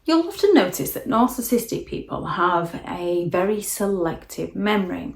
You'll often notice that narcissistic people have a very selective memory.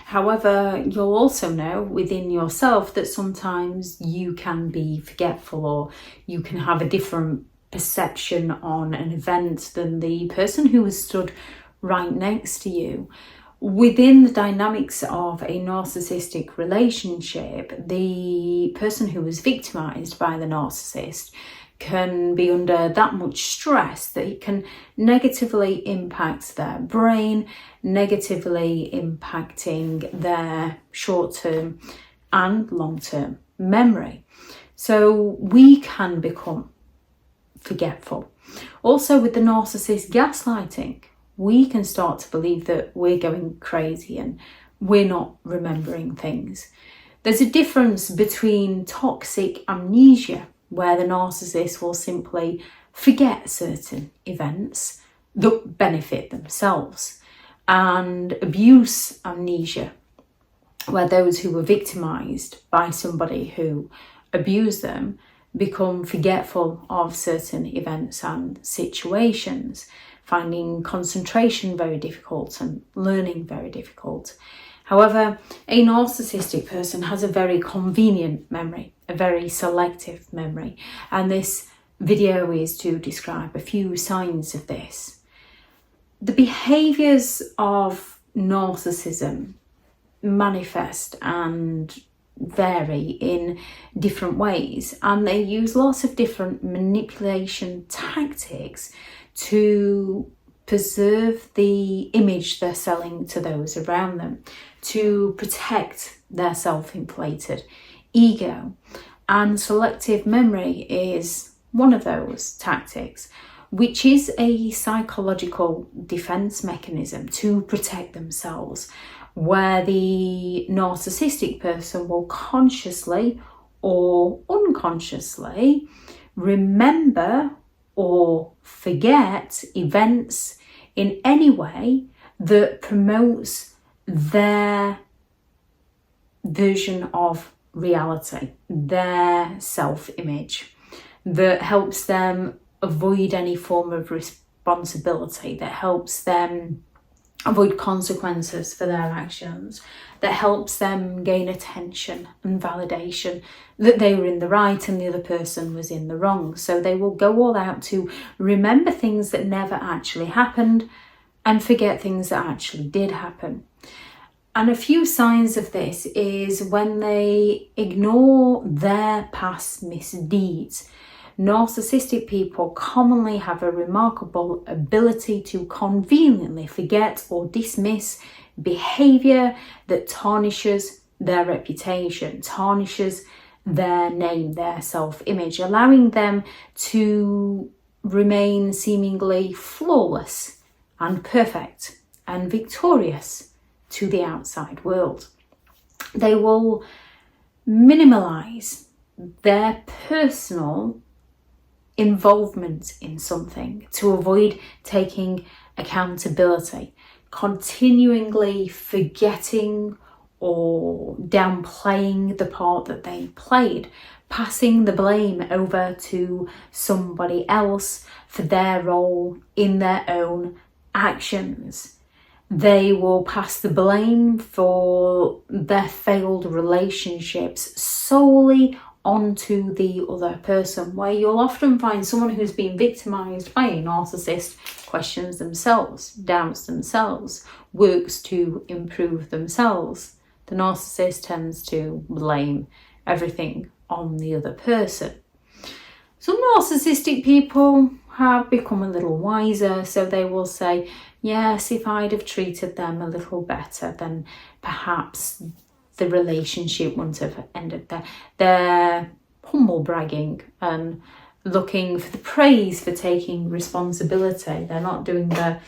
However, you'll also know within yourself that sometimes you can be forgetful, or you can have a different perception on an event than the person who has stood right next to you. Within the dynamics of a narcissistic relationship, the person who was victimized by the narcissist can be under that much stress that it can negatively impact their brain, negatively impacting their short-term and long-term memory. So we can become forgetful. Also, with the narcissist gaslighting, we can start to believe that we're going crazy and we're not remembering things. There's a difference between toxic amnesia, where the narcissist will simply forget certain events that benefit themselves, and abuse amnesia, where those who were victimized by somebody who abused them become forgetful of certain events and situations, finding concentration very difficult and learning very difficult. However, a narcissistic person has a very convenient memory, a very selective memory, and this video is to describe a few signs of this. The behaviours of narcissism manifest and vary in different ways, and they use lots of different manipulation tactics to preserve the image they're selling to those around them, to protect their self-inflated ego. And selective memory is one of those tactics, which is a psychological defense mechanism to protect themselves, where the narcissistic person will consciously or unconsciously remember or forget events in any way that promotes their version of reality, their self-image, that helps them avoid any form of responsibility, that helps them avoid consequences for their actions, that helps them gain attention and validation that they were in the right and the other person was in the wrong. So they will go all out to remember things that never actually happened and forget things that actually did happen. And a few signs of this is when they ignore their past misdeeds. Narcissistic people commonly have a remarkable ability to conveniently forget or dismiss behaviour that tarnishes their reputation, tarnishes their name, their self-image, allowing them to remain seemingly flawless and perfect and victorious to the outside world. They will minimalise their personal involvement in something to avoid taking accountability, continually forgetting or downplaying the part that they played, passing the blame over to somebody else for their role in their own actions. They will pass the blame for their failed relationships solely onto the other person, where you'll often find someone who's been victimized by a narcissist questions themselves, doubts themselves, works to improve themselves. The narcissist tends to blame everything on the other person. Some narcissistic people have become a little wiser, so they will say, yes, if I'd have treated them a little better, then perhaps the relationship wouldn't have ended there. They're humble bragging and looking for the praise for taking responsibility. They're not doing the,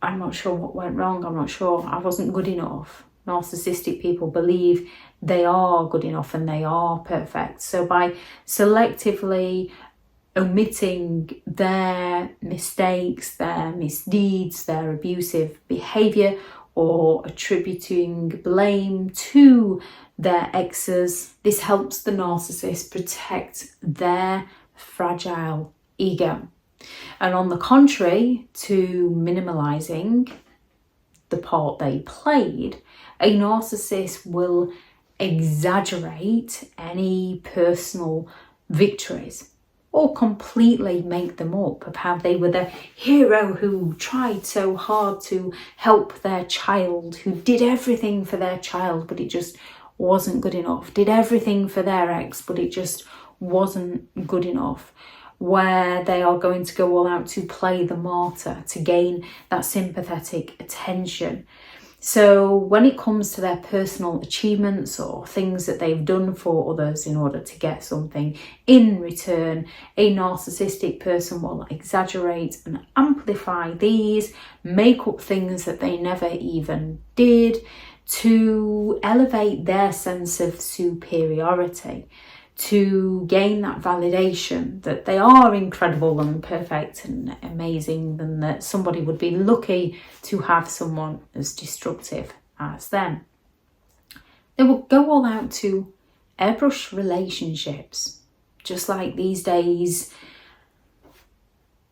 I'm not sure what went wrong, I'm not sure, I wasn't good enough. Narcissistic people believe they are good enough and they are perfect. So by selectively omitting their mistakes, their misdeeds, their abusive behaviour, or attributing blame to their exes, this helps the narcissist protect their fragile ego. And on the contrary to minimalising the part they played, a narcissist will exaggerate any personal victories or completely make them up of how they were the hero who tried so hard to help their child, who did everything for their child, but it just wasn't good enough, did everything for their ex, but it just wasn't good enough, where they are going to go all out to play the martyr, to gain that sympathetic attention. So when it comes to their personal achievements or things that they've done for others in order to get something in return, a narcissistic person will exaggerate and amplify these, make up things that they never even did to elevate their sense of superiority, to gain that validation that they are incredible and perfect and amazing, and that somebody would be lucky to have someone as destructive as them. They will go all out to airbrush relationships, just like these days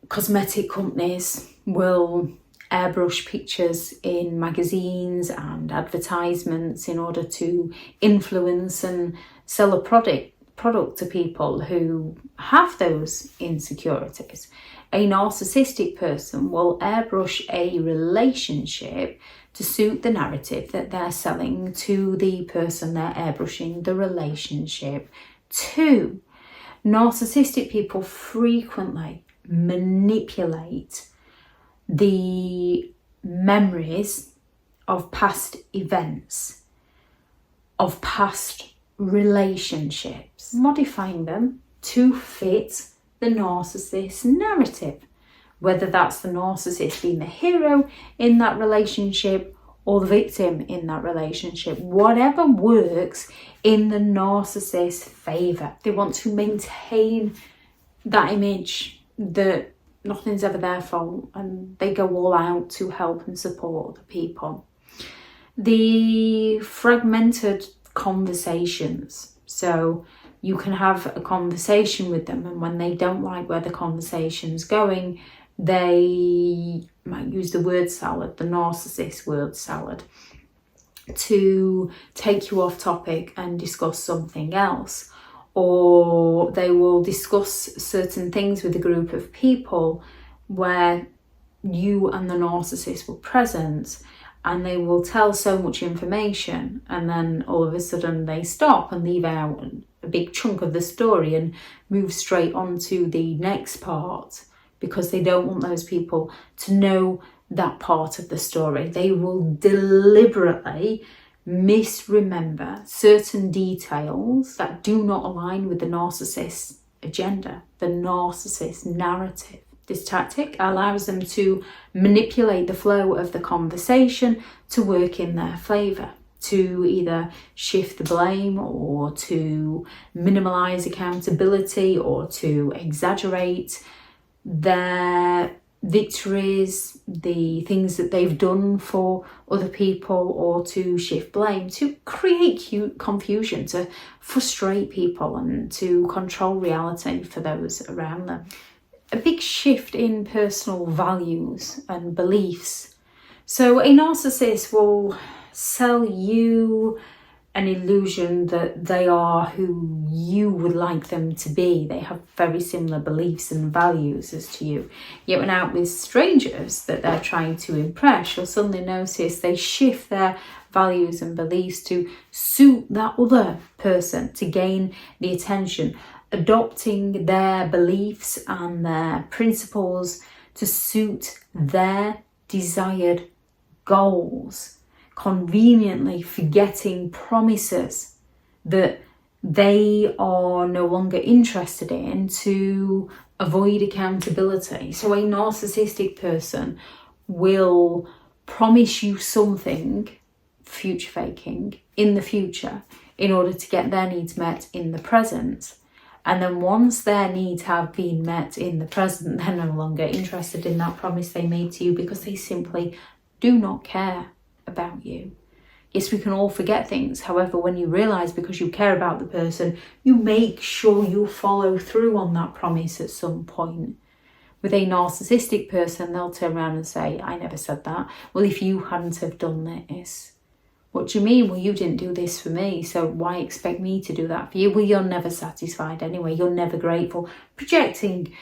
cosmetic companies will airbrush pictures in magazines and advertisements in order to influence and sell a product to people who have those insecurities. A narcissistic person will airbrush a relationship to suit the narrative that they're selling to the person they're airbrushing the relationship to. Narcissistic people frequently manipulate the memories of past events, of past relationships, modifying them to fit the narcissist narrative, whether that's the narcissist being the hero in that relationship or the victim in that relationship, whatever works in the narcissist's favour. They want to maintain that image that nothing's ever their fault, and they go all out to help and support the people. The fragmented conversations. So you can have a conversation with them, and when they don't like where the conversation's going, they might use the word salad, the narcissist word salad, to take you off topic and discuss something else. Or they will discuss certain things with a group of people where you and the narcissist were present, and they will tell so much information, and then all of a sudden they stop and leave out a big chunk of the story and move straight on to the next part, because they don't want those people to know that part of the story. They will deliberately misremember certain details that do not align with the narcissist's agenda, the narcissist narrative. This tactic allows them to manipulate the flow of the conversation to work in their favour, to either shift the blame or to minimalise accountability or to exaggerate their victories, the things that they've done for other people, or to shift blame, to create confusion, to frustrate people and to control reality for those around them. A big shift in personal values and beliefs. So a narcissist will sell you an illusion that they are who you would like them to be. They have very similar beliefs and values as to you. Yet when out with strangers that they're trying to impress, you'll suddenly notice they shift their values and beliefs to suit that other person, to gain the attention, adopting their beliefs and their principles to suit their desired goals, conveniently forgetting promises that they are no longer interested in to avoid accountability. So a narcissistic person will promise you something, future faking, in the future in order to get their needs met in the present. And then once their needs have been met in the present, they're no longer interested in that promise they made to you, because they simply do not care about you. Yes, we can all forget things. However, when you realise because you care about the person, you make sure you follow through on that promise at some point. With a narcissistic person, they'll turn around and say, I never said that. Well, if you hadn't have done this. What do you mean? Well, you didn't do this for me, so why expect me to do that for you? Well, you're never satisfied anyway. You're never grateful. Projecting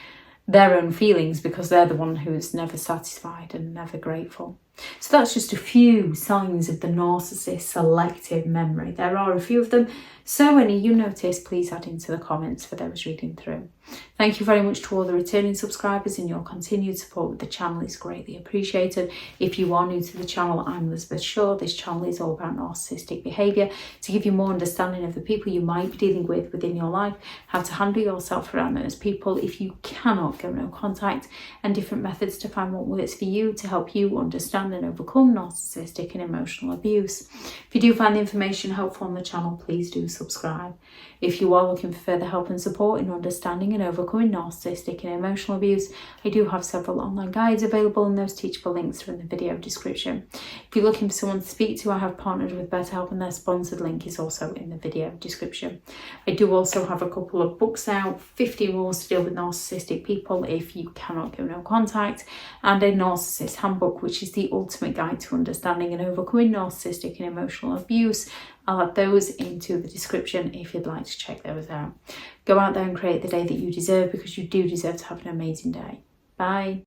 their own feelings because they're the one who's never satisfied and never grateful. So that's just a few signs of the narcissist selective memory. There are a few of them. So any you notice, please add into the comments for those reading through. Thank you very much to all the returning subscribers, and your continued support with the channel is greatly appreciated. If you are new to the channel, I'm Elizabeth Shaw. This channel is all about narcissistic behaviour to give you more understanding of the people you might be dealing with within your life, how to handle yourself around those people if you cannot go no contact, and different methods to find what works for you to help you understand and overcome narcissistic and emotional abuse. If you do find the information helpful on the channel, please do subscribe. If you are looking for further help and support in understanding and overcoming narcissistic and emotional abuse, I do have several online guides available, and those teachable links are in the video description. If you're looking for someone to speak to, I have partnered with BetterHelp, and their sponsored link is also in the video description. I do also have a couple of books out, 50 Rules to Deal with Narcissistic People if you cannot go no contact, and a Narcissist Handbook, which is the ultimate guide to understanding and overcoming narcissistic and emotional abuse. I'll add those into the description if you'd like to check those out. Go out there and create the day that you deserve, because you do deserve to have an amazing day. Bye.